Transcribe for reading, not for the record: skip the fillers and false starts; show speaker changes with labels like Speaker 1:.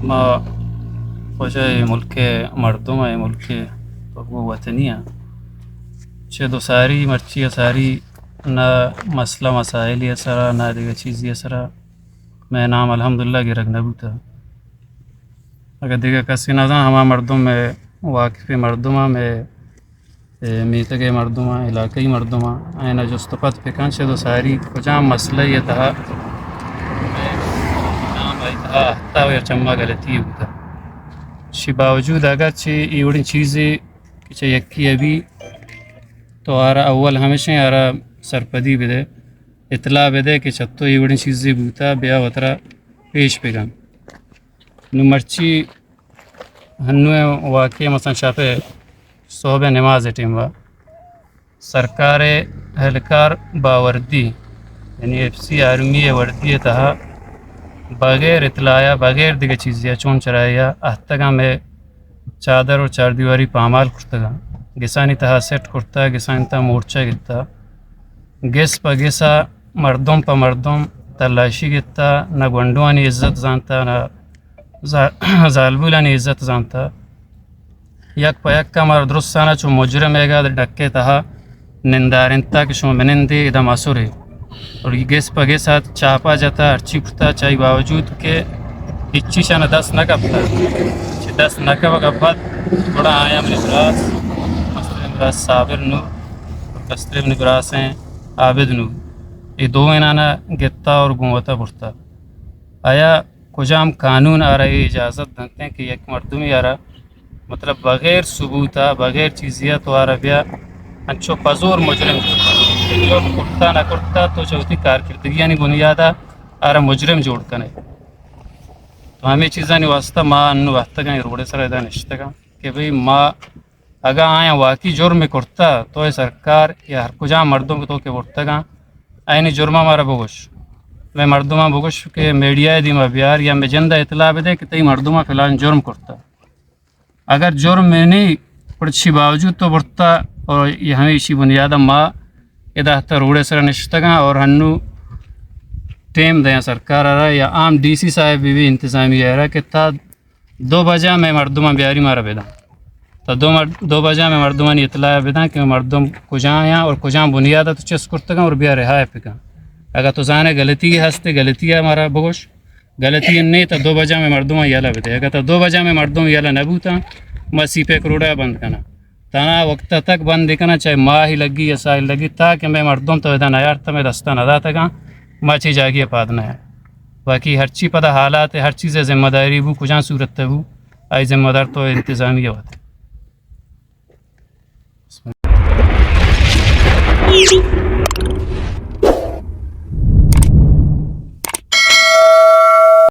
Speaker 1: ما وجه ملک مردم ملک وطنیه چې دو ساری مرچی ساری نہ مسئلہ مسائل سرا نہ دیگر چیزی سرا میں نام الحمدللہ گرگ نبوتا اگر دیگر کسی نظام ہما مردم میں واقف مردمہ میں میتگ مردمہ علاقائی مردمہ اینا جستپت پکان سے دو ساری کجام مسئلہ یہ تھا نام آئی تھا احتا و چمہ غلطی ہوتا شی باوجود اگر چی ایوڑی چیزیں کہ یکی ابھی تو آرہ اول ہمیشہ آرہ سرپدی بدے اطلاع بدے کہ چھتو ایوڑی چیزیں بوتا بیا وطرہ پیش پگن نو مرچی ہنو واقعی مثلا شاپے صحبہ نماز ٹیم وا سرکار اہلکار باوردی یعنی ایف سی آرمی وردی تہا بغیر اطلاع بغیر دیگر چیزیں چون چرایا احتگاں میں چادر اور چار دیواری پامال کرتگا گسانی تہا سیٹ کرتا گسانی تہا مورچہ گتا گس پا گسا مردم پا مردم تلاشی گتا نہ گونڈوانی عزت زانتا نہ زالبولانی عزت زانتا یک پا یک کا مار درستانا چو مجرم ہے گا ڈکے تہا نندارنتا کہ شما منندے ادھا مسوری اور یہ گیس پا گیس ہاتھ چاپا جاتا ہرچی کرتا چاہی باوجود کہ ہچی شانا دست نہ کپتا چی دست نہ کپا کپت بڑا آیا من ابراس مستر ابراس صابر نو کستر ابن ابراس ہیں عابد نو یہ دو انانا گتا اور گونوتا پڑتا آیا کجام قانون آ رہا ہے اجازت دنتے ہیں کہ یک مردمی آ رہا مطلب بغیر ثبوتا بغیر چیزیہ تو آ رہا بیا انچو پزور مجرم جو کرتا نہ کرتا تو چوتی کارکردگی یعنی بنیادہ آرہ مجرم جوڑ کنے تو ہمیں چیزاں واسطہ ماں انو وقت گا روڑے سر ادا نشتگا کہ بھئی ماں اگا آیا واقعی جرم کرتا تو سرکار یا ہر کجا مردوں کو تو کہ ورتگا اینی جرمہ مارا بگوش میں مردمہ بگوش کہ میڈیا دیما بیار یا میں جندہ اطلاع دے کہ تی مردمہ فلان جرم کرتا اگر جرم میں نہیں پڑچی باوجود تو برتا اور یہ ہمیں اسی بنیادہ ماں ادا تا روڑے سر نشتگا اور ہنو ٹیم دیں سرکار آ رہا یا عام ڈی سی صاحب بھی انتظامی آ رہا کہ تا 2 بجے میں مردمہ بیاری مارا بیدا تا 2 بجے میں مردمہ نے اطلاع بیدا کہ مردم کجاں آیا اور کجاں بنیادہ تو چس کرتگا اور بیا رہا ہے پکا اگر تو زانے غلطی ہستے غلطی ہے ہمارا بگوش غلطی نہیں تا 2 بجے میں مردمہ یالا بیدے اگر تا 2 بجے میں مردم یالا نبوتا مسی پہ کروڑا بند کنا تانا وقت تک بند دیکھنا چاہے ماہ ہی لگی یا سال لگی تاکہ میں مردم تو ادا نیار تا میں دستہ ندا تگا ماچی جاگی پادنا ہے باقی ہر چی پتہ حالات ہے ہر چیز ذمہ داری بو کجاں صورت تبو آئی ذمہ دار تو انتظامیہ ہوتا ہے